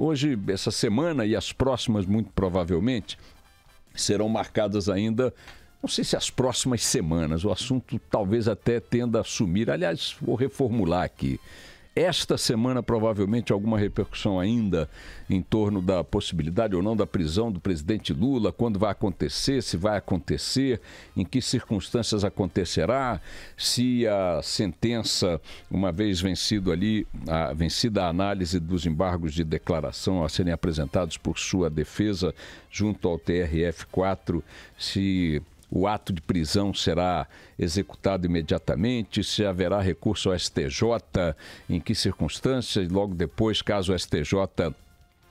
Hoje, essa semana e as próximas, muito provavelmente, serão marcadas ainda, não sei se as próximas semanas, o assunto talvez até tenda a sumir. Aliás, vou reformular aqui. Esta semana, provavelmente, alguma repercussão ainda em torno da possibilidade ou não da prisão do presidente Lula, quando vai acontecer, se vai acontecer, em que circunstâncias acontecerá, se a sentença, uma vez vencida a análise dos embargos de declaração a serem apresentados por sua defesa junto ao TRF4, se o ato de prisão será executado imediatamente, se haverá recurso ao STJ, em que circunstâncias, logo depois, caso o STJ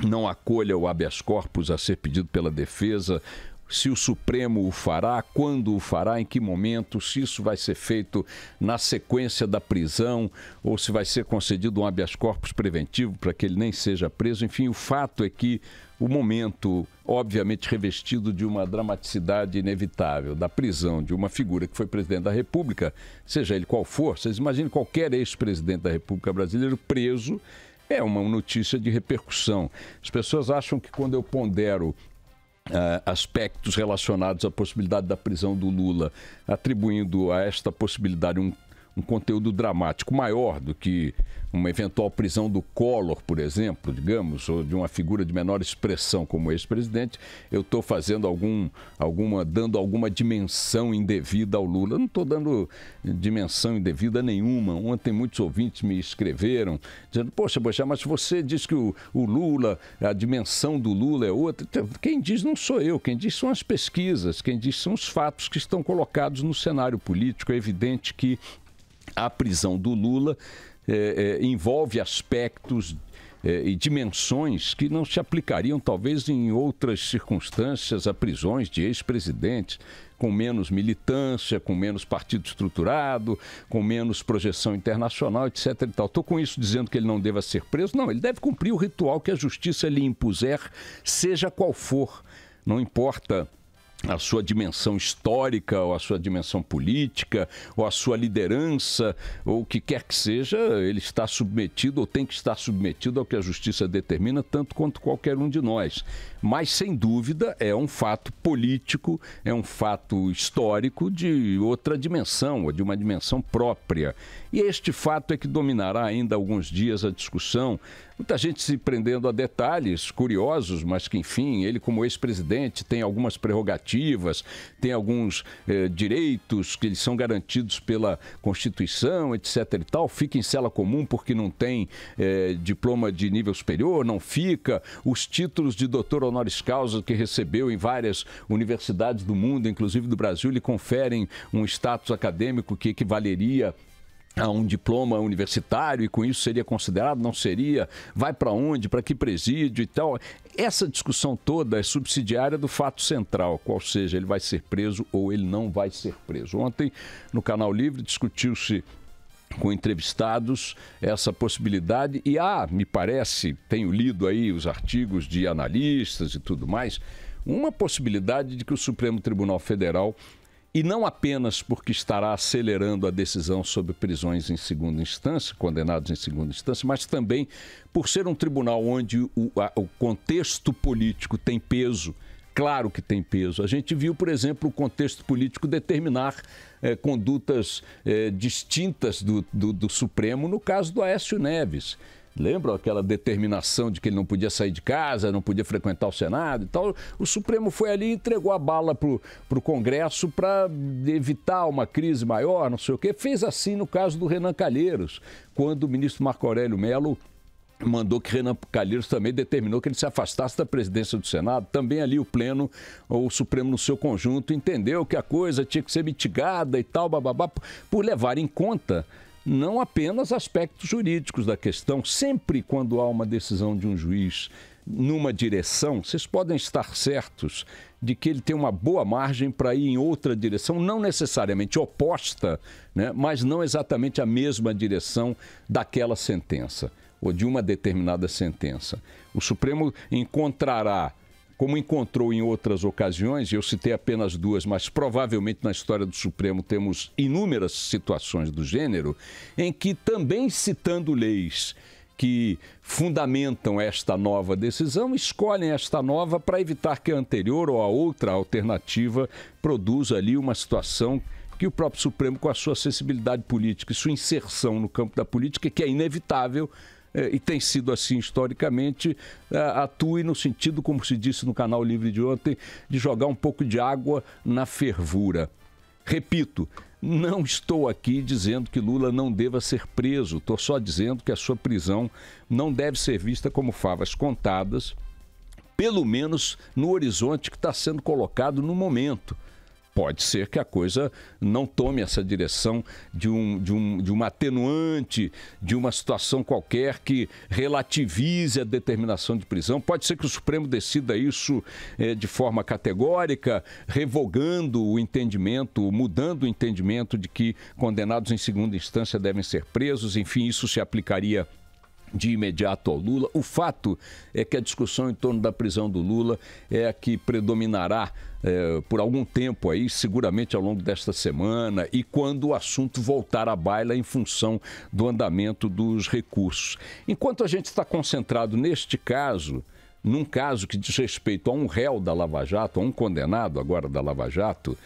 não acolha o habeas corpus a ser pedido pela defesa, se o Supremo o fará, quando o fará, em que momento, se isso vai ser feito na sequência da prisão ou se vai ser concedido um habeas corpus preventivo para que ele nem seja preso. Enfim, o fato é que o momento, obviamente revestido de uma dramaticidade inevitável, da prisão de uma figura que foi presidente da República, seja ele qual for, vocês imaginem qualquer ex-presidente da República Brasileira preso, é uma notícia de repercussão. As pessoas acham que quando eu pondero aspectos relacionados à possibilidade da prisão do Lula, atribuindo a esta possibilidade um conteúdo dramático maior do que uma eventual prisão do Collor, por exemplo, digamos, ou de uma figura de menor expressão como ex-presidente, eu estou fazendo dando alguma dimensão indevida ao Lula. Eu não estou dando dimensão indevida nenhuma. Ontem muitos ouvintes me escreveram dizendo, poxa, mas você diz que o Lula, a dimensão do Lula é outra. Quem diz não sou eu, quem diz são as pesquisas, quem diz são os fatos que estão colocados no cenário político. É evidente que a prisão do Lula envolve aspectos e dimensões que não se aplicariam talvez em outras circunstâncias a prisões de ex-presidentes, com menos militância, com menos partido estruturado, com menos projeção internacional, etc. Estou com isso dizendo que ele não deva ser preso? Não, ele deve cumprir o ritual que a justiça lhe impuser, seja qual for. Não importa a sua dimensão histórica, ou a sua dimensão política, ou a sua liderança, ou o que quer que seja, ele está submetido ou tem que estar submetido ao que a justiça determina, tanto quanto qualquer um de nós. Mas, sem dúvida, é um fato político, é um fato histórico de outra dimensão, ou de uma dimensão própria. E este fato é que dominará ainda alguns dias a discussão. Muita gente se prendendo a detalhes curiosos, mas que, enfim, ele como ex-presidente tem algumas prerrogativas, tem alguns direitos que eles são garantidos pela Constituição, etc. e tal. Fica em cela comum porque não tem diploma de nível superior, não fica. Os títulos de doutor honoris causa que recebeu em várias universidades do mundo, inclusive do Brasil, lhe conferem um status acadêmico que equivaleria a um diploma universitário e com isso seria considerado, não seria, vai para onde, para que presídio e tal. Essa discussão toda é subsidiária do fato central, qual seja, ele vai ser preso ou ele não vai ser preso. Ontem, no Canal Livre, discutiu-se com entrevistados essa possibilidade e me parece, tenho lido aí os artigos de analistas e tudo mais, uma possibilidade de que o Supremo Tribunal Federal, e não apenas porque estará acelerando a decisão sobre prisões em segunda instância, condenados em segunda instância, mas também por ser um tribunal onde o contexto político tem peso, claro que tem peso. A gente viu, por exemplo, o contexto político determinar condutas distintas do Supremo no caso do Aécio Neves. Lembram aquela determinação de que ele não podia sair de casa, não podia frequentar o Senado e tal? O Supremo foi ali e entregou a bala para o Congresso para evitar uma crise maior, não sei o quê. Fez assim no caso do Renan Calheiros, quando o ministro Marco Aurélio Mello mandou que Renan Calheiros também determinou que ele se afastasse da presidência do Senado. Também ali o Pleno, ou o Supremo no seu conjunto, entendeu que a coisa tinha que ser mitigada e tal, bababá, por levar em conta não apenas aspectos jurídicos da questão. Sempre quando há uma decisão de um juiz numa direção, vocês podem estar certos de que ele tem uma boa margem para ir em outra direção, não necessariamente oposta, né, mas não exatamente a mesma direção daquela sentença, ou de uma determinada sentença. O Supremo encontrará, como encontrou em outras ocasiões, e eu citei apenas duas, mas provavelmente na história do Supremo temos inúmeras situações do gênero, em que também citando leis que fundamentam esta nova decisão escolhem esta nova para evitar que a anterior ou a outra alternativa produza ali uma situação que o próprio Supremo, com a sua acessibilidade política e sua inserção no campo da política, que é inevitável, e tem sido assim historicamente, atue no sentido, como se disse no Canal Livre de ontem, de jogar um pouco de água na fervura. Repito, não estou aqui dizendo que Lula não deva ser preso, estou só dizendo que a sua prisão não deve ser vista como favas contadas, pelo menos no horizonte que está sendo colocado no momento. Pode ser que a coisa não tome essa direção de uma atenuante, de uma situação qualquer que relativize a determinação de prisão. Pode ser que o Supremo decida isso de forma categórica, revogando o entendimento, mudando o entendimento de que condenados em segunda instância devem ser presos. Enfim, isso se aplicaria de imediato ao Lula. O fato é que a discussão em torno da prisão do Lula é a que predominará por algum tempo aí, seguramente ao longo desta semana, e quando o assunto voltar à baila em função do andamento dos recursos. Enquanto a gente está concentrado neste caso, num caso que diz respeito a um réu da Lava Jato, a um condenado agora da Lava Jato,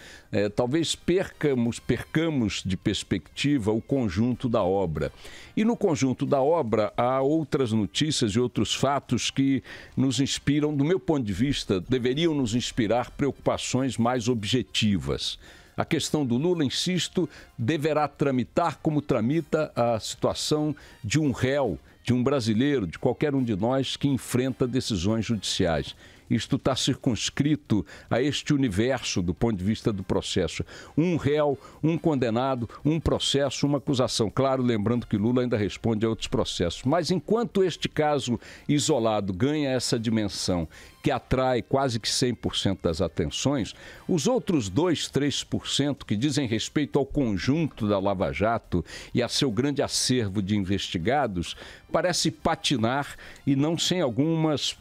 talvez percamos de perspectiva o conjunto da obra. E no conjunto da obra há outras notícias e outros fatos que nos inspiram, do meu ponto de vista, deveriam nos inspirar preocupações mais objetivas. A questão do Lula, insisto, deverá tramitar como tramita a situação de um réu, de um brasileiro, de qualquer um de nós que enfrenta decisões judiciais. Isto está circunscrito a este universo do ponto de vista do processo. Um réu, um condenado, um processo, uma acusação. Claro, lembrando que Lula ainda responde a outros processos. Mas enquanto este caso isolado ganha essa dimensão que atrai quase que 100% das atenções, os outros 2, 3% que dizem respeito ao conjunto da Lava Jato e a seu grande acervo de investigados, parece patinar e não sem algumas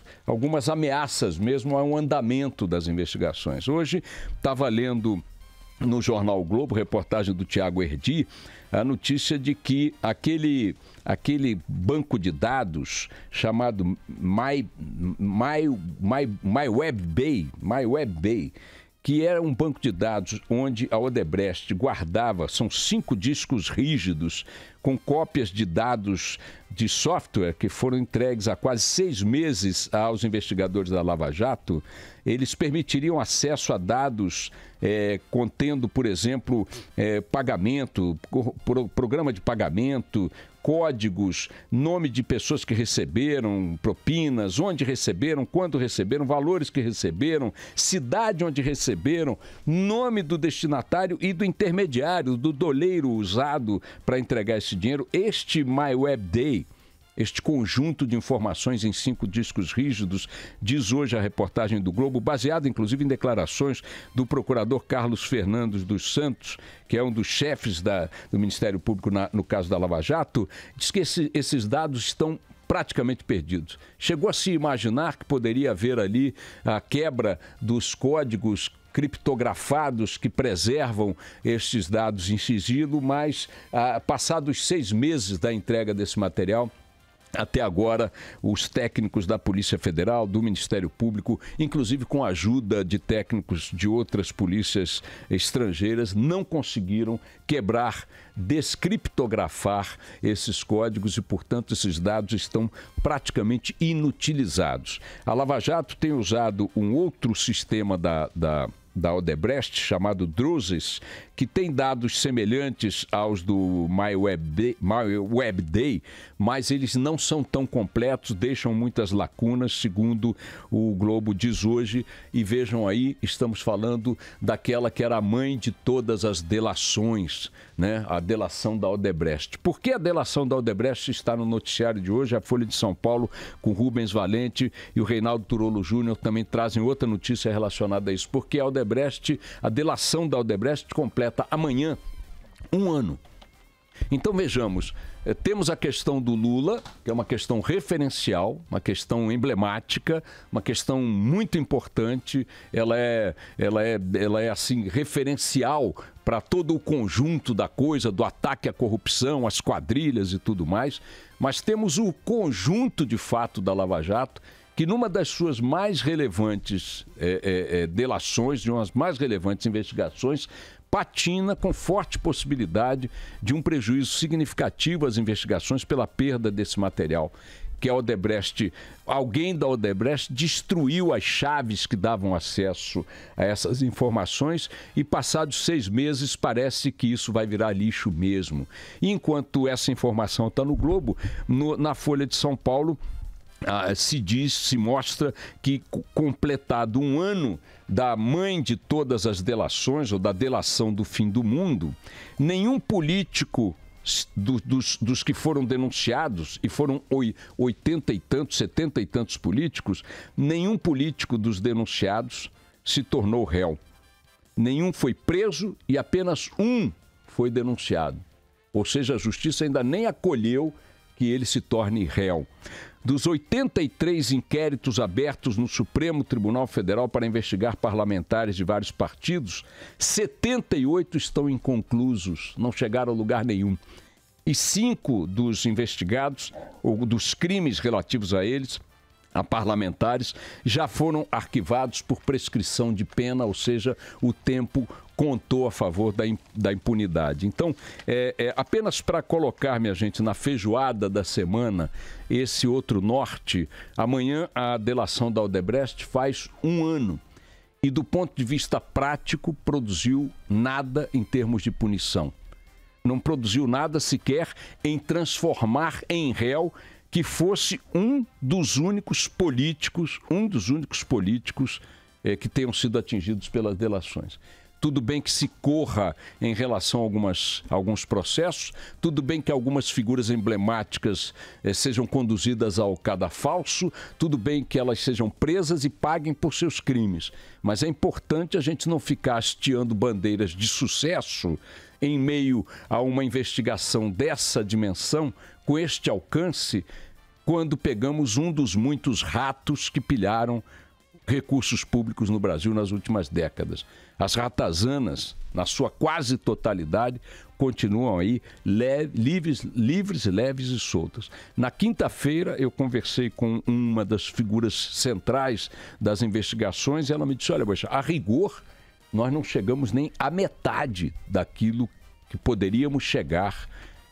ameaças mesmo a um andamento das investigações. Hoje estava lendo no jornal o Globo, reportagem do Tiago Erdi, a notícia de que aquele banco de dados chamado MyWebBay, que era um banco de dados onde a Odebrecht guardava, são 5 discos rígidos com cópias de dados de software que foram entregues há quase 6 meses aos investigadores da Lava Jato. Eles permitiriam acesso a dados contendo, por exemplo, pagamento, programa de pagamento, códigos, nome de pessoas que receberam propinas, onde receberam, quando receberam, valores que receberam, cidade onde receberam, nome do destinatário e do intermediário, do doleiro usado para entregar esse dinheiro. Este MyWebBay, este conjunto de informações em 5 discos rígidos, diz hoje a reportagem do Globo, baseado inclusive em declarações do procurador Carlos Fernandes dos Santos, que é um dos chefes do Ministério Público no caso da Lava Jato, diz que esses dados estão praticamente perdidos. Chegou a se imaginar que poderia haver ali a quebra dos códigos criptografados que preservam estes dados em sigilo, mas passados 6 meses da entrega desse material, até agora, os técnicos da Polícia Federal, do Ministério Público, inclusive com a ajuda de técnicos de outras polícias estrangeiras, não conseguiram quebrar, descriptografar esses códigos e, portanto, esses dados estão praticamente inutilizados. A Lava Jato tem usado um outro sistema da Odebrecht, chamado Druzes, que tem dados semelhantes aos do MyWebBay, mas eles não são tão completos, deixam muitas lacunas, segundo o Globo diz hoje. E vejam aí, estamos falando daquela que era a mãe de todas as delações, né? A delação da Odebrecht. Por que a delação da Odebrecht está no noticiário de hoje? A Folha de São Paulo, com Rubens Valente e o Reinaldo Turolo Júnior, também trazem outra notícia relacionada a isso. Porque a delação da Odebrecht completa amanhã 1 ano. Então vejamos, Temos a questão do Lula, que é uma questão referencial, uma questão emblemática, uma questão muito importante. Ela é assim, referencial para todo o conjunto da coisa, do ataque à corrupção, às quadrilhas e tudo mais. Mas temos o conjunto, de fato, da Lava Jato, que numa das suas mais relevantes delações, de umas mais relevantes investigações, patina com forte possibilidade de um prejuízo significativo às investigações pela perda desse material, que a Odebrecht, alguém da Odebrecht destruiu as chaves que davam acesso a essas informações e passados 6 meses parece que isso vai virar lixo mesmo. E enquanto essa informação está no Globo, na Folha de São Paulo, se mostra que, completado 1 ano da mãe de todas as delações, ou da delação do fim do mundo, nenhum político dos que foram denunciados, e foram 80 e tantos, 70 e tantos políticos, nenhum político dos denunciados se tornou réu. Nenhum foi preso e apenas um foi denunciado. Ou seja, a justiça ainda nem acolheu que ele se torne réu. Dos 83 inquéritos abertos no Supremo Tribunal Federal para investigar parlamentares de vários partidos, 78 estão inconclusos, não chegaram a lugar nenhum. E 5 dos investigados, ou dos crimes relativos a eles, a parlamentares, já foram arquivados por prescrição de pena, ou seja, o tempo contou a favor da impunidade. Então, apenas para colocar, minha gente, na feijoada da semana, esse outro norte, amanhã a delação da Odebrecht faz 1 ano. E do ponto de vista prático, produziu nada em termos de punição. Não produziu nada sequer em transformar em réu que fosse um dos únicos políticos que tenham sido atingidos pelas delações. Tudo bem que se corra em relação a alguns processos, tudo bem que algumas figuras emblemáticas sejam conduzidas ao cadafalso, tudo bem que elas sejam presas e paguem por seus crimes. Mas é importante a gente não ficar hasteando bandeiras de sucesso em meio a uma investigação dessa dimensão, com este alcance, quando pegamos um dos muitos ratos que pilharam recursos públicos no Brasil nas últimas décadas. As ratazanas, na sua quase totalidade, continuam aí livres, leves e soltas. Na quinta-feira, eu conversei com uma das figuras centrais das investigações e ela me disse, olha, Boechat, a rigor, nós não chegamos nem à metade daquilo que poderíamos chegar,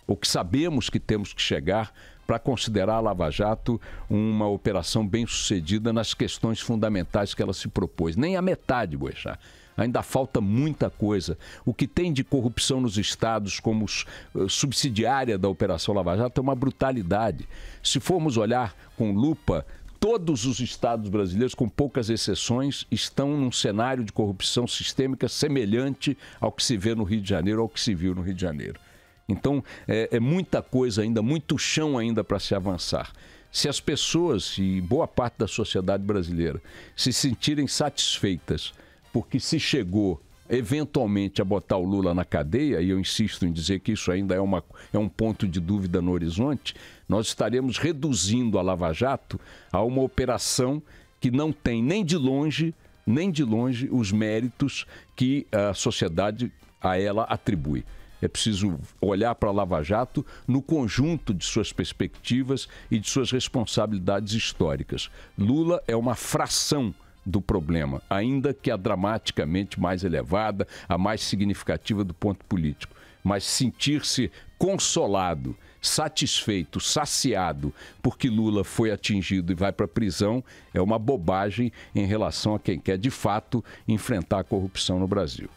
ou que sabemos que temos que chegar, para considerar a Lava Jato uma operação bem-sucedida nas questões fundamentais que ela se propôs. Nem a metade, Boechat. Ainda falta muita coisa. O que tem de corrupção nos estados como subsidiária da Operação Lava Jato é uma brutalidade. Se formos olhar com lupa, todos os estados brasileiros, com poucas exceções, estão num cenário de corrupção sistêmica semelhante ao que se vê no Rio de Janeiro, ao que se viu no Rio de Janeiro. Então, é muita coisa ainda, muito chão ainda para se avançar. Se as pessoas e boa parte da sociedade brasileira se sentirem satisfeitas porque se chegou eventualmente a botar o Lula na cadeia, e eu insisto em dizer que isso ainda é um ponto de dúvida no horizonte, nós estaremos reduzindo a Lava Jato a uma operação que não tem nem de longe os méritos que a sociedade a ela atribui. É preciso olhar para a Lava Jato no conjunto de suas perspectivas e de suas responsabilidades históricas. Lula é uma fração do problema, ainda que a dramaticamente mais elevada, a mais significativa do ponto político. Mas sentir-se consolado, satisfeito, saciado, porque Lula foi atingido e vai para a prisão, é uma bobagem em relação a quem quer, de fato, enfrentar a corrupção no Brasil.